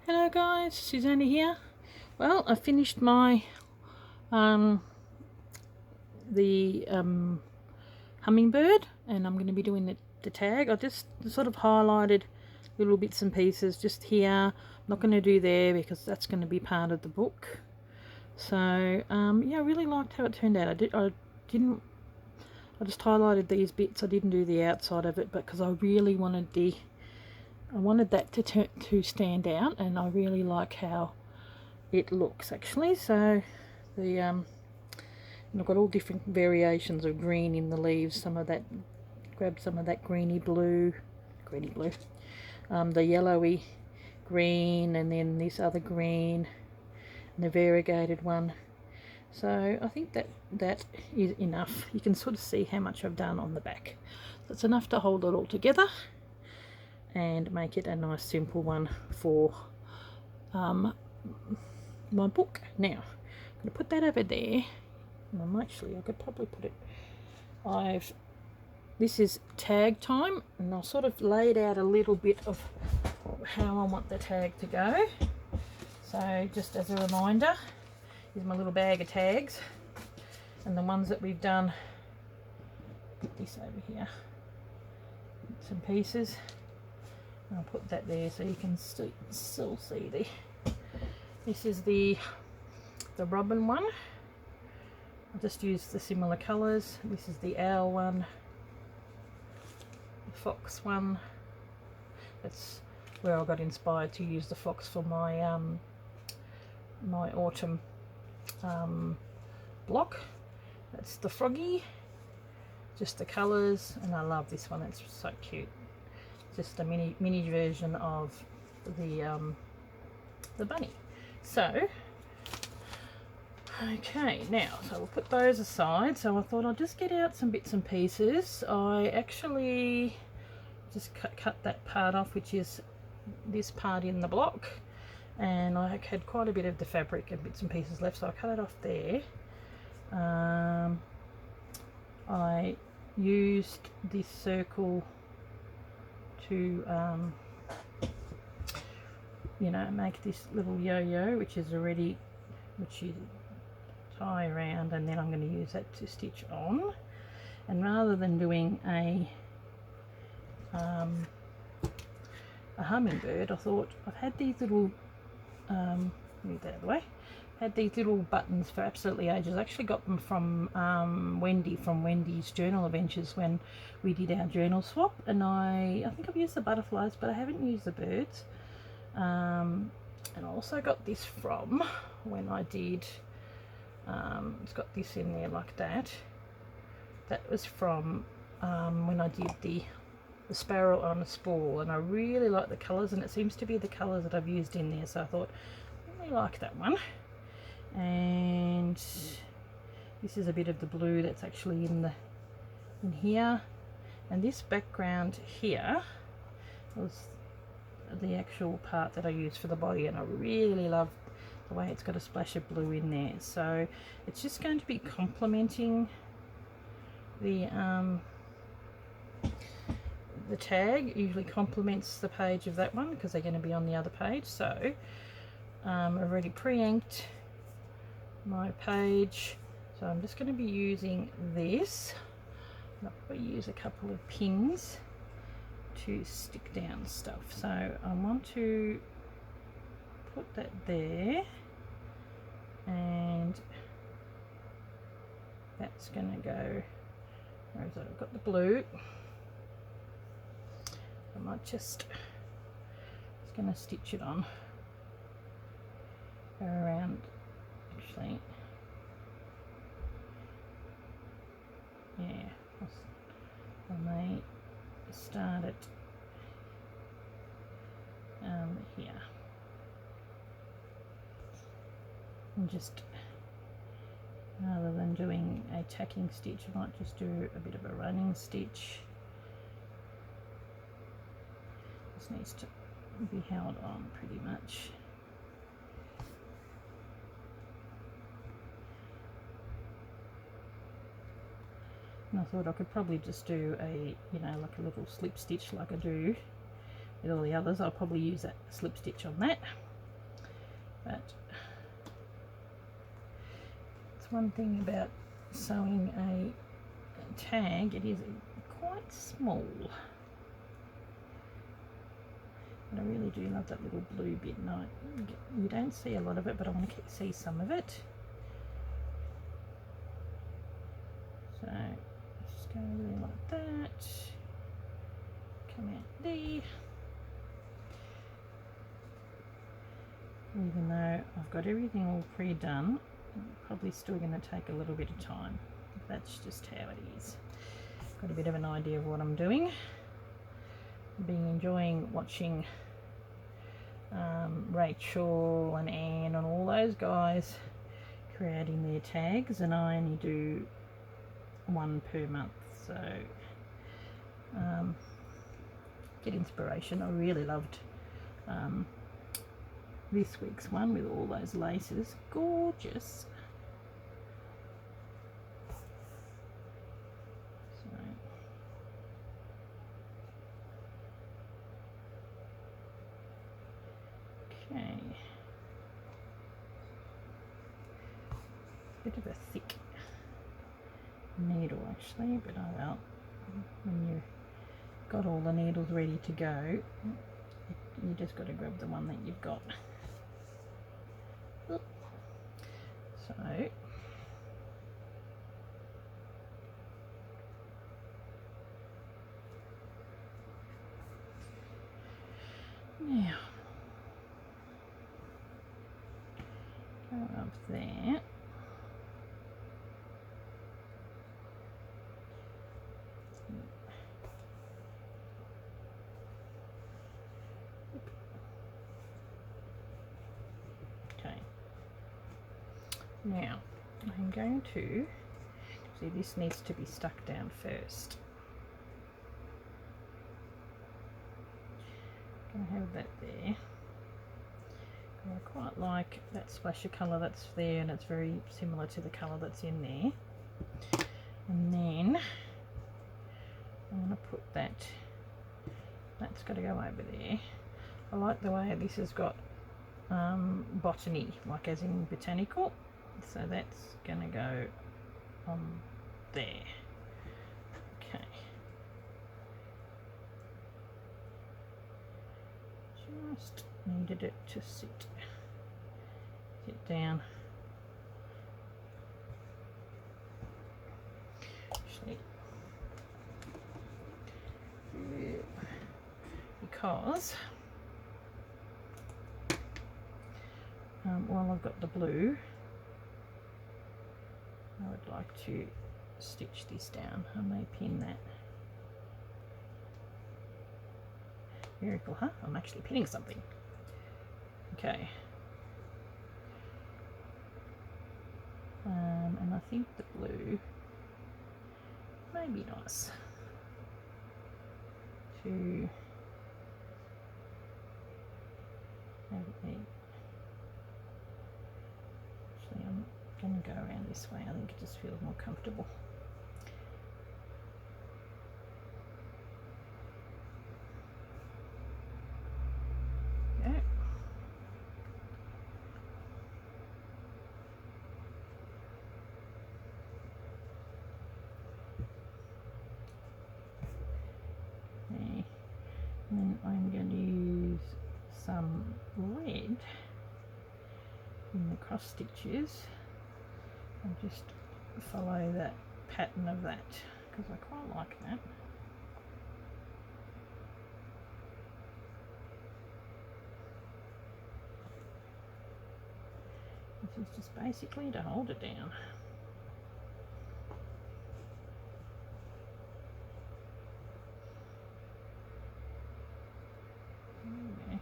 Hello guys, Susanna here. Well, I finished my hummingbird, and I'm going to be doing the tag. I just sort of highlighted little bits and pieces just here. I'm not going to do there because that's going to be part of the book. So yeah, I really liked how it turned out. I just highlighted these bits. I didn't do the outside of it, but because I really wanted that to stand out, and I really like how it looks actually. So and I've got all different variations of green in the leaves. Grabbed some of that greeny blue, the yellowy green, and then this other green, and the variegated one. So I think that is enough. You can sort of see how much I've done on the back. That's enough to hold it all together and make it a nice simple one for my book. Now I'm going to put that over there, and I could probably put it, this is tag time, and I'll sort of laid out a little bit of how I want the tag to go. So just as a reminder, here's my little bag of tags, and the ones that we've done, put this over here, some pieces. I'll put that there so you can still see this is the robin one. I just used the similar colours. This is the owl one, the fox one. That's where I got inspired to use the fox for my my autumn block. That's the froggy, just the colours, and I love this one. It's so cute. Just a mini version of the bunny. So okay, now so we'll put those aside. So I thought I'll just get out some bits and pieces. I actually just cut that part off, which is this part in the block, and I had quite a bit of the fabric and bits and pieces left, so I cut it off there. I used this circle to make this little yo-yo, which you tie around, and then I'm going to use that to stitch on. And rather than doing a hummingbird, I thought I've had these little move that out of the way. Had these little buttons for absolutely ages. I actually got them from Wendy, from Wendy's Journal Adventures, when we did our journal swap, and I think I've used the butterflies, but I haven't used the birds. And I also got this from when I did it's got this in there like that. That was from when I did the sparrow on a spool, and I really like the colours, and it seems to be the colours that I've used in there, so I thought I really like that one. And this is a bit of the blue that's actually in here, and this background here was the actual part that I used for the body, and I really love the way it's got a splash of blue in there. So it's just going to be complementing the tag. Usually complements the page of that one because they're going to be on the other page. So I've already pre-inked my page, so I'm just going to be using this. I'll probably use a couple of pins to stick down stuff. So I want to put that there, and that's going to go, where is it? I've got the blue. I might just going to stitch it on, go around. Actually, yeah, I may start it here, and just, rather than doing a tacking stitch, I might just do a bit of a running stitch. This needs to be held on pretty much. And I thought I could probably just do a, like a little slip stitch like I do with all the others. I'll probably use that slip stitch on that. But it's one thing about sewing a tag, it is quite small. But I really do love that little blue bit, and you don't see a lot of it, but I want to see some of it. So just go really like that. Come out there. Even though I've got everything all pre-done, probably still going to take a little bit of time. That's just how it is. Got a bit of an idea of what I'm doing. I've been enjoying watching Rachel and Anne and all those guys creating their tags, and I only do one per month, so get inspiration. I really loved this week's one with all those laces. Gorgeous. Okay, bit of a thick needle actually, but oh well, when you've got all the needles ready to go, you just got to grab the one that you've got. So now go up there. Okay. Now I'm going to see, this needs to be stuck down first. Gonna have that there. I quite like that splash of colour that's there, and it's very similar to the colour that's in there. And then I'm going to put that's got to go over there. I like the way this has got botany, like as in botanical, so that's going to go on there. Okay. Just needed it to sit down. Actually, because while I've got the blue, I would like to stitch this down. I may pin that. Very cool, huh? I'm actually pinning something. Okay. And I think the blue may be nice to have a... Actually, I'm going to go around this way. I think it just feels more comfortable. Okay. And then I'm going to use some red in the cross stitches and just follow that pattern of that, because I quite like that. This is just basically to hold it down. Okay.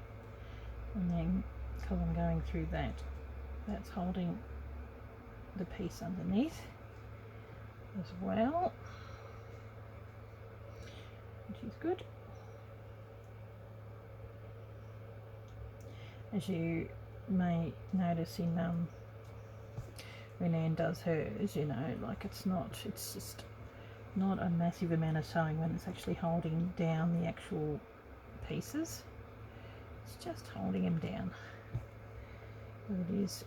And then, because I'm going through that, that's holding the piece underneath as well, which is good. As you may notice in when Anne does hers, you know, like it's just not a massive amount of sewing when it's actually holding down the actual pieces. It's just holding them down. But it is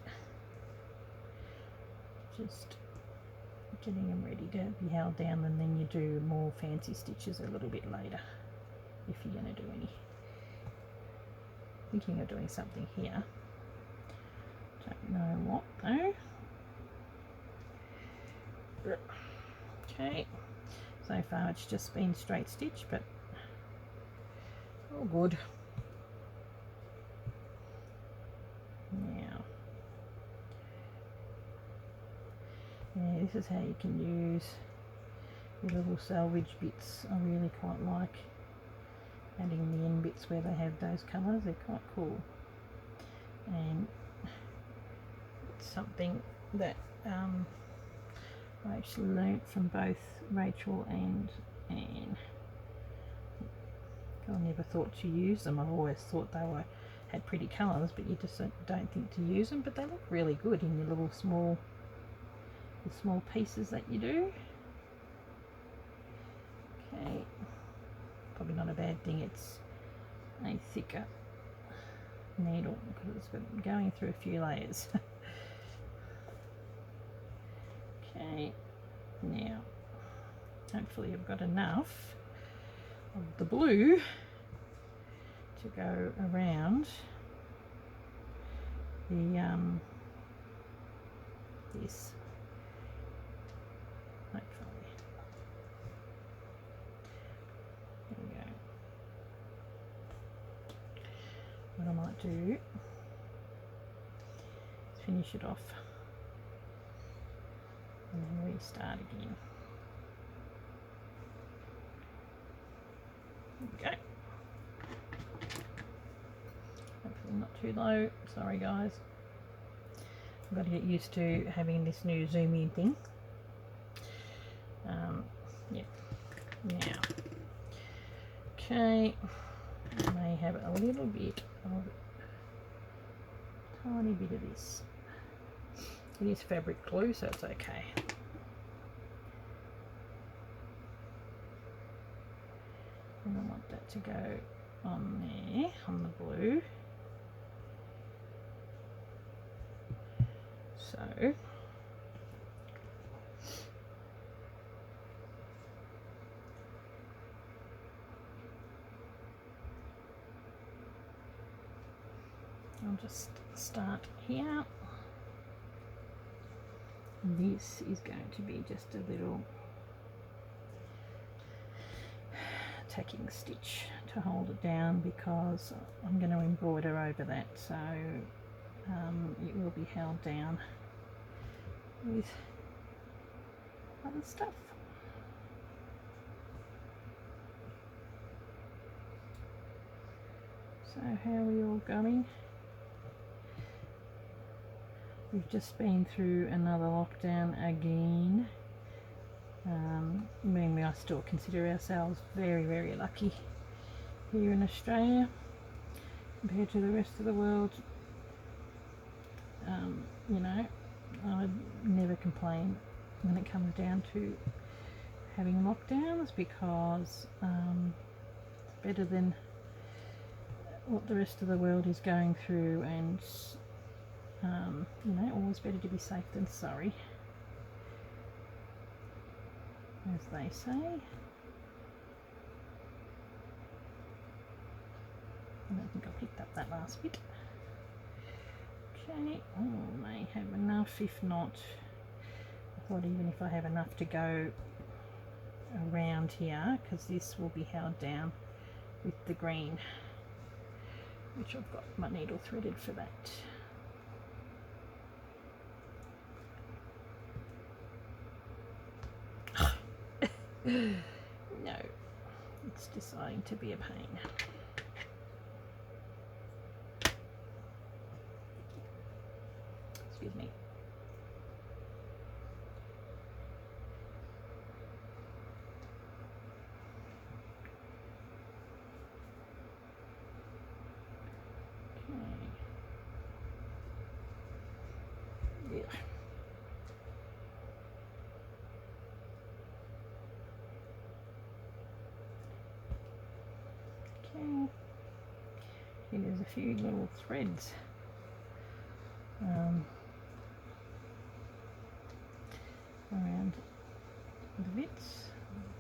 just getting them ready to be held down, and then you do more fancy stitches a little bit later if you're going to do any. Thinking of doing something here, don't know what though. Okay, so far it's just been straight stitch, but all good. Now, yeah, this is how you can use your little salvage bits. I really quite like adding the end bits where they have those colours. They're quite cool, and it's something that I actually learnt from both Rachel and Anne. I never thought to use them. I've always thought they had pretty colours, but you just don't think to use them. But they look really good in your little small pieces that you do. Okay, probably not a bad thing it's a thicker needle because it's been going through a few layers. Okay, now hopefully I've got enough of the blue to go around the this. Hopefully, there we go. What I might do is finish it off and then restart again. There we go. Hopefully not too low. Sorry guys. I've got to get used to having this new zoom in thing. Yeah. Now, okay. I may have a little bit of tiny bit of this. It is fabric glue, so it's okay. And I want that to go on there, on the blue. So, I'll just start here. This is going to be just a little tacking stitch to hold it down because I'm going to embroider over that, so it will be held down with other stuff. So how are we all going? We've just been through another lockdown again. Meanwhile, I still consider ourselves very, very lucky here in Australia compared to the rest of the world. You know, I never complain when it comes down to having lockdowns because it's better than what the rest of the world is going through, and you know, always better to be safe than sorry, as they say. I don't think I picked up that last bit. Okay, oh, may have enough. If not, I thought even if I have enough to go around here, because this will be held down with the green, which I've got my needle threaded for that. No, it's deciding to be a pain. Excuse me. Okay. Yeah. Okay. There's a few little threads around the bits.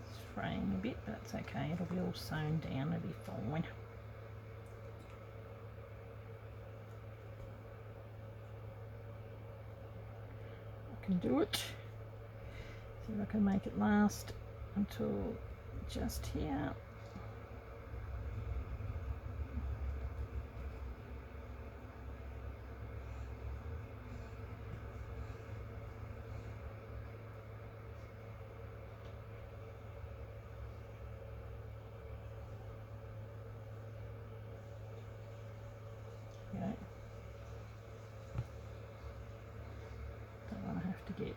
It's fraying a bit, but that's okay. It'll be all sewn down. It'll be fine. I can do it. See if I can make it last until just here. Don't want to have to get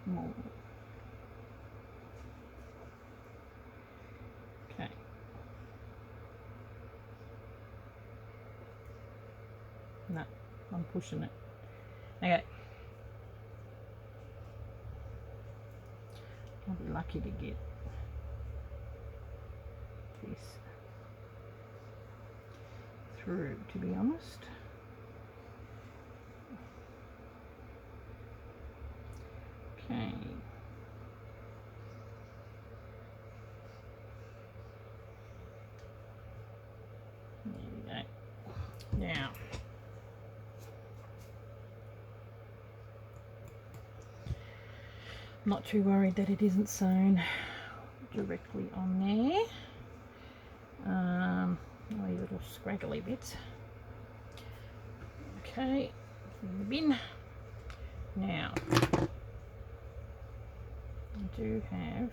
more. Okay. No, I'm pushing it. Okay. I'll be lucky to get this through, to be honest. Okay. There we go. Now, not too worried that it isn't sewn directly on there. All these little scraggly bits. Okay, in the bin. Now, I do have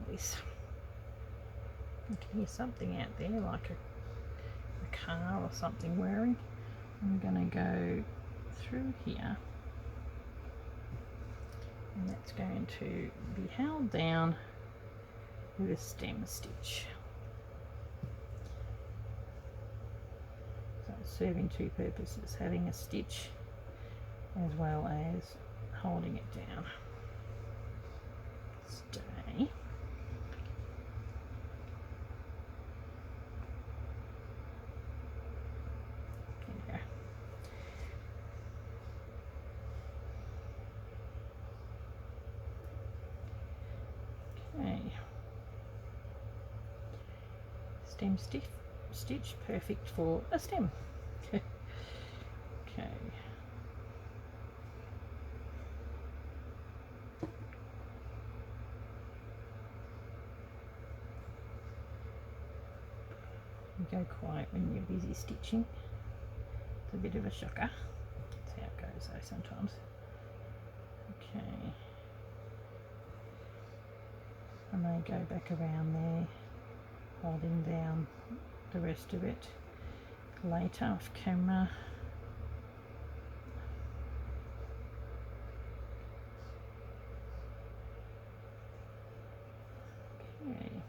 this. I can hear something out there, like a car or something whirring. I'm going to go through here, and that's going to be held down with a stem stitch. So it's serving two purposes, having a stitch as well as holding it down. Stay. Okay. Stem stitch, perfect for a stem. Okay. You go quiet when you're busy stitching. It's a bit of a shocker. That's how it goes though sometimes. Okay. I may go back around there, holding down the rest of it later off camera. Okay.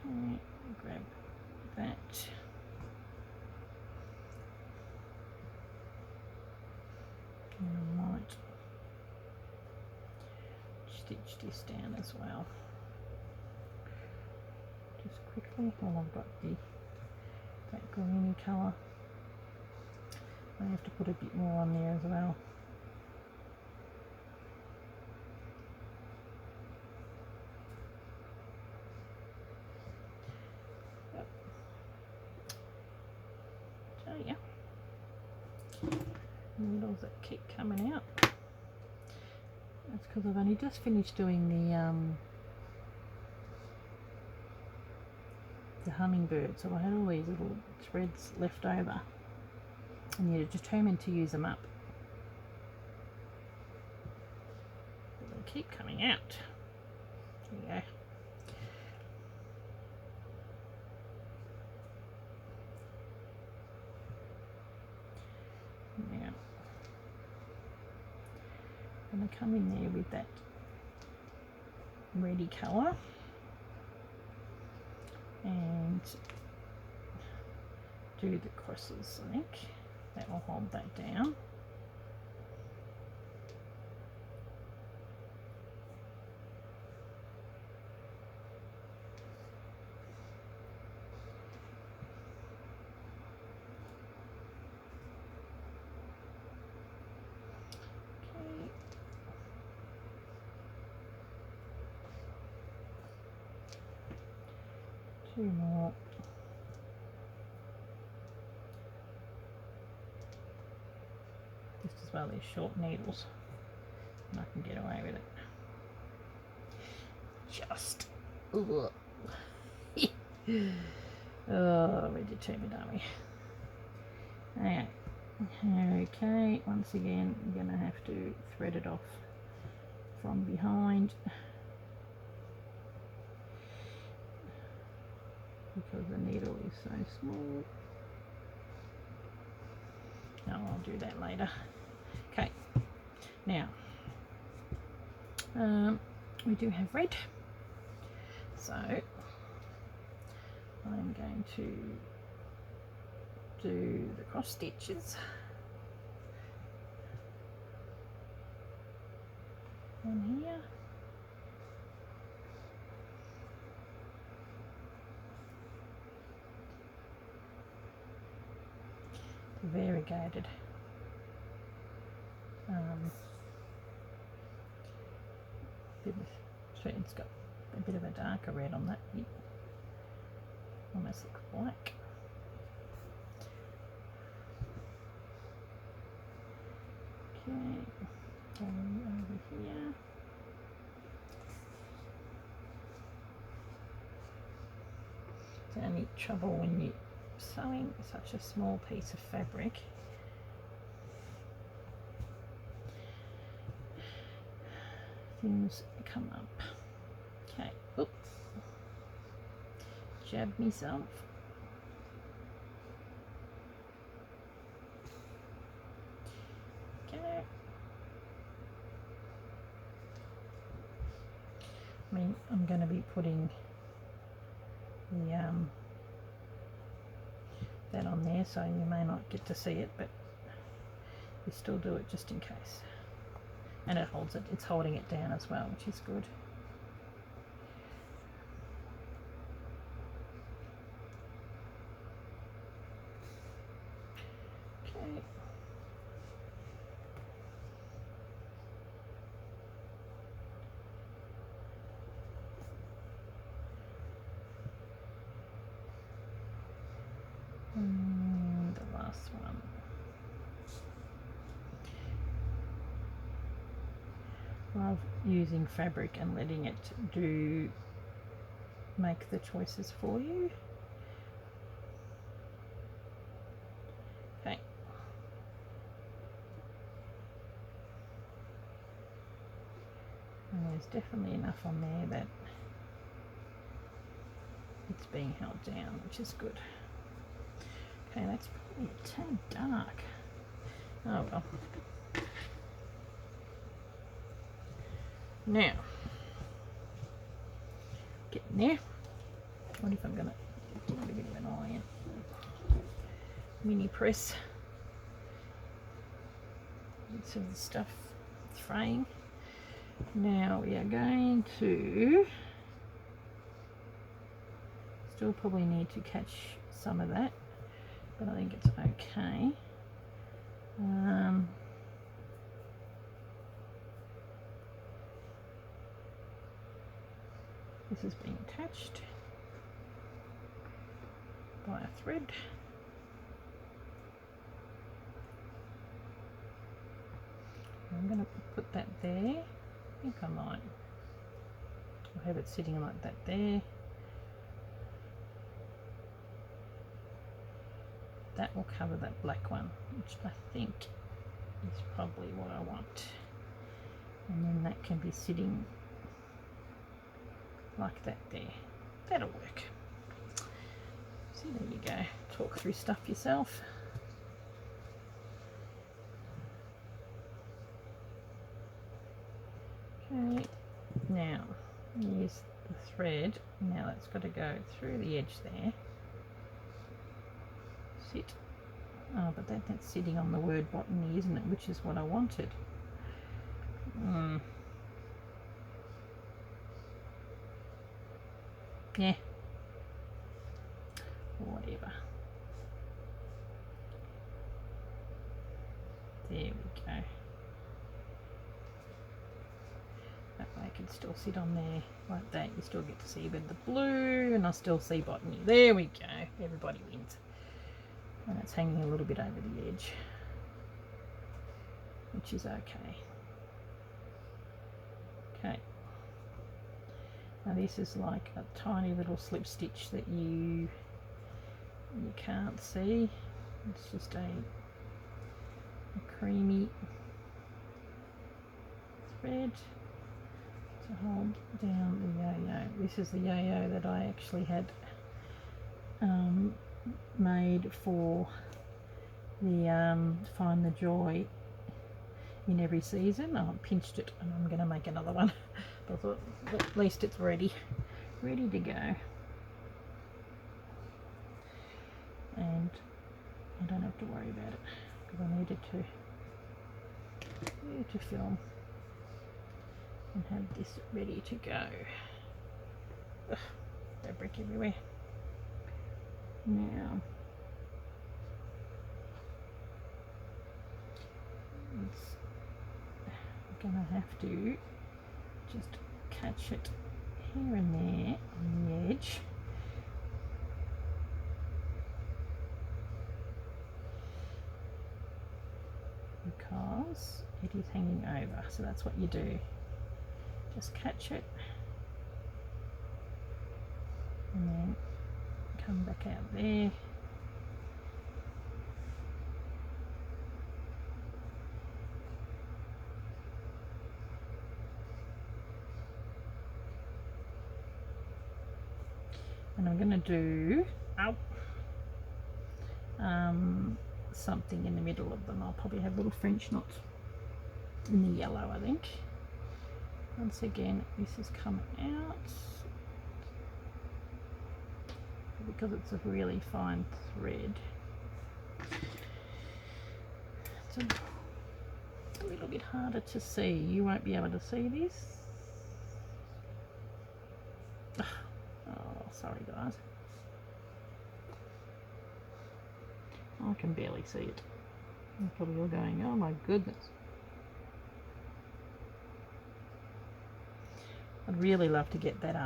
Okay, grab that. And I might stitch this down as well. Just quickly while I've got that greeny colour. I have to put a bit more on there as well. Needles that keep coming out. That's because I've only just finished doing the hummingbird, so I had all these little threads left over, and you're determined to use them up. But they keep coming out. There you go. Now, I'm going to come in there with that reddy colour and do the crosses. I think that will hold that down. 2 more. Just as well these short needles, and I can get away with it. Just, ugh. Oh, we're determined, aren't we? Okay. Okay, once again, I'm going to have to thread it off from behind because the needle is so small. No, I'll do that later. Okay, now we do have red, so I'm going to do the cross stitches on here. Variegated it's got a bit of a darker red on that bit, almost looks black. Okay, going over here. It's only trouble when you're sewing such a small piece of fabric. Things come up. Okay, oop. Jab myself. Okay. I mean, I'm going to be putting the that on there, so you may not get to see it, but you still do it just in case. And it holds it, it's holding it down as well, which is good. Okay. And the last one. Love using fabric and letting it make the choices for you. Okay. And there's definitely enough on there that it's being held down, which is good. Okay, that's probably a tad dark. Oh well. Now, getting there. What if I'm going to give it a bit of an iron? Mini press. Bits of the stuff fraying. Now we are going to still probably need to catch some of that, but I think it's okay. This is being attached by a thread. I'm going to put that there. I think I might. I'll have it sitting like that there. That will cover that black one, which I think is probably what I want. And then that can be sitting like that there. That'll work. So there you go. Talk through stuff yourself. Okay, now use the thread. Now that's got to go through the edge there. Sit. Oh, but that's sitting on the word botany, isn't it? Which is what I wanted. Yeah. Whatever. There we go. That way it can still sit on there like that. You still get to see a bit of the blue, and I still see botany. There we go. Everybody wins. And it's hanging a little bit over the edge, which is okay. Okay. Now this is like a tiny little slip stitch that you can't see. It's just a creamy thread to hold down the yo-yo. This is the yo-yo that I actually had made for the Find the Joy in Every Season. I pinched it and I'm going to make another one. I thought at least it's ready to go, and I don't have to worry about it because I needed to film and have this ready to go. Ugh, fabric everywhere. Now I'm gonna have to just catch it here and there on the edge. Because it is hanging over, so that's what you do. Just catch it and then come back out there. And I'm going to do something in the middle of them. I'll probably have little French knots in the yellow, I think. Once again, this has come out because it's a really fine thread. It's a little bit harder to see. You won't be able to see this. Oh, sorry guys. I can barely see it. You're probably all going, oh my goodness. I'd really love to get that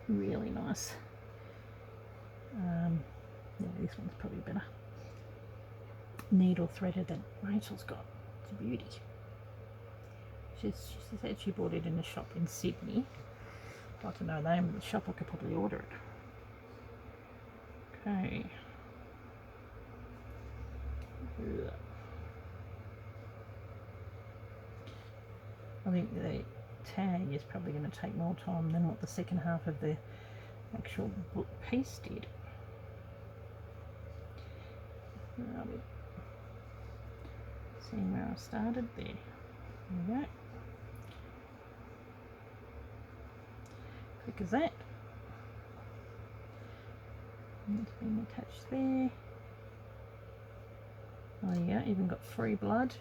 really nice. Yeah, this one's probably better. Needle threaded than Rachel's got. It's a beauty. She said she bought it in a shop in Sydney. I'd like to know the name of the shop. I could probably order it. Okay. I think the tag is probably going to take more time than what the second half of the actual book piece did. Seeing where I started there. There we go. Quick as that. And it's being attached there. Oh yeah, even got free blood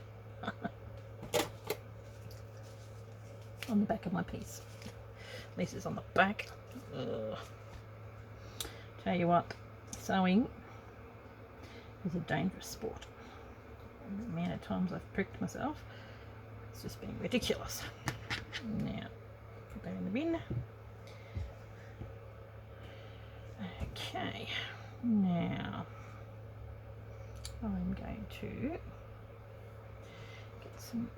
on the back of my piece. At least it's on the back. Ugh. Tell you what, sewing is a dangerous sport. The amount of times I've pricked myself, it's just been ridiculous. Now, put that in the bin. Okay, now I'm going to get some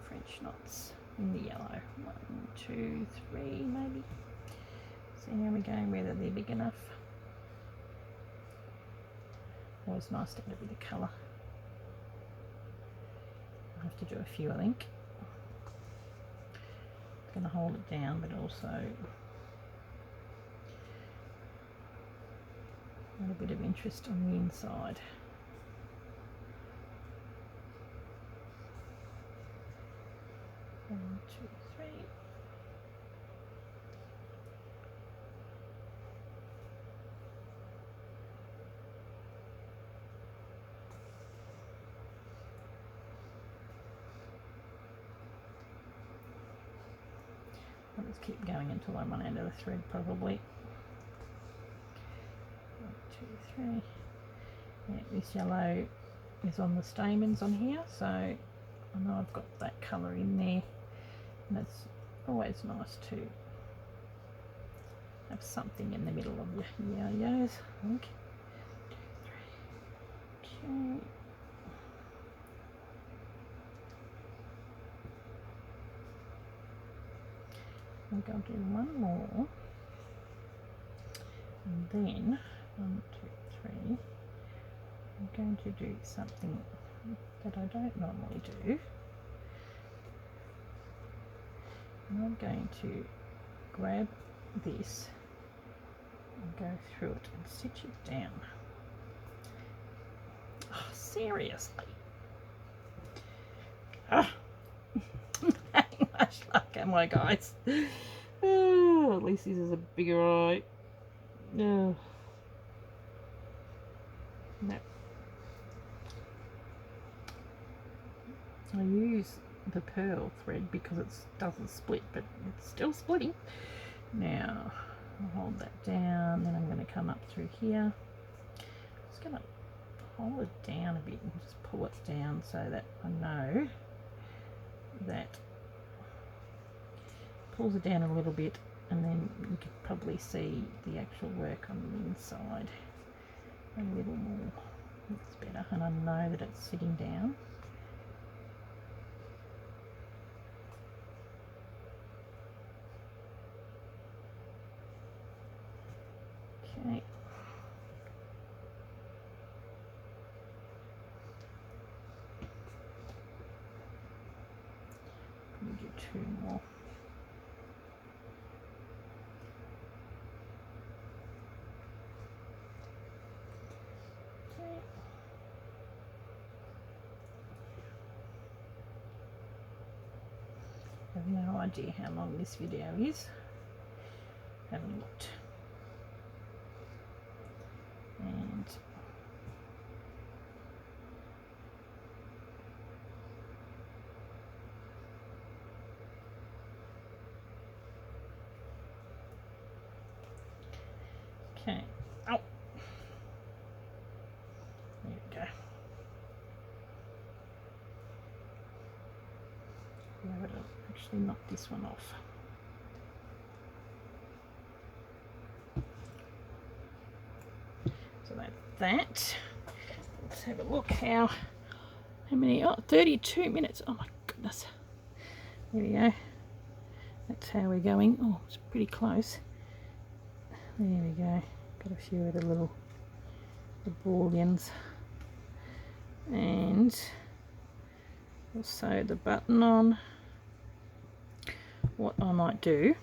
French knots in the yellow. 1, 2, 3 maybe. See how we're going, whether they're big enough. Always nice to get a bit of colour. I have to do a few, I think. It's going to hold it down, but also a bit of interest on the inside. One, two, three. I'll just keep going until I run out of the thread, probably. 1, 2, 3. Yeah, this yellow is on the stamens on here, so I know I've got that colour in there, and it's always nice to have something in the middle of your yo-yos, I think. Okay. I'm going to do one more, and then 1, 2, 3. I'm going to do something that I don't normally do. And I'm going to grab this and go through it and stitch it down. Oh, seriously. Ah. Having much luck, am I, guys? Oh, at least this is a bigger eye. No. No. I use the pearl thread because it doesn't split, but it's still splitting. Now I'll hold that down, then I'm going to come up through here. Just going to hold it down a bit and just pull it down so that I know that pulls it down a little bit, and then you can probably see the actual work on the inside a little more. It's better, and I know that it's sitting down. Okay. We'll do 2 more. Okay. I have no idea how long this video is. Haven't looked. And okay. Oh, there we go. Yeah, but I'll actually knock this one off. So that's that. Let's have a look how many, 32 minutes. Oh my goodness. There we go. That's how we're going. Oh, it's pretty close. There we go. Got a few of the little booleans. And we'll sew the button on. What I might do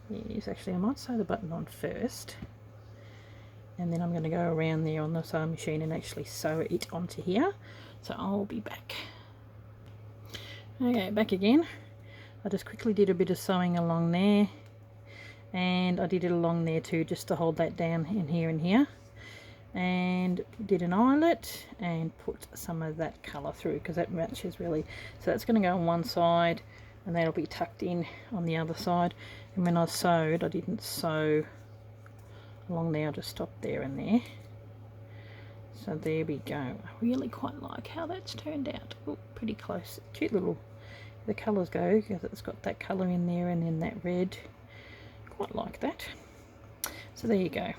is actually I might sew the button on first, and then I'm going to go around there on the sewing machine and actually sew it onto here. So I'll be back. Okay, back again. I just quickly did a bit of sewing along there, and I did it along there too, just to hold that down in here and here, and did an eyelet and put some of that colour through because that matches really. So that's going to go on one side and that'll be tucked in on the other side. And when I sewed, I didn't sew along there, I just stopped there and there. So there we go. I really quite like how that's turned out. Oh, pretty close. Cute little, the colours go because it's got that colour in there and then that red. Quite like that. So there you go.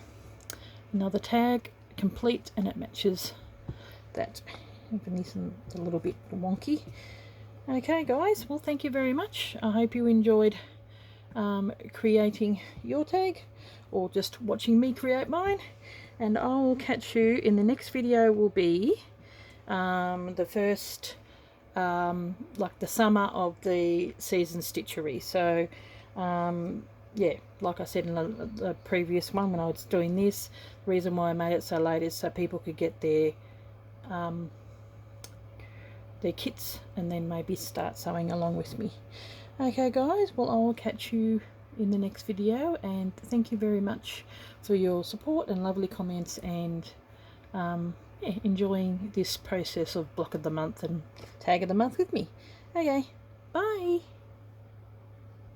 Another tag complete, and it matches that. Even this is a little bit wonky. Okay guys, well thank you very much. I hope you enjoyed creating your tag or just watching me create mine, and I will catch you in the next video. Will be the first like the summer of the season stitchery. So yeah, like I said in the previous one when I was doing this, the reason why I made it so late is so people could get their kits and then maybe start sewing along with me. Okay guys, well I will catch you in the next video, and thank you very much for your support and lovely comments, and yeah, enjoying this process of block of the month and tag of the month with me. Okay, bye.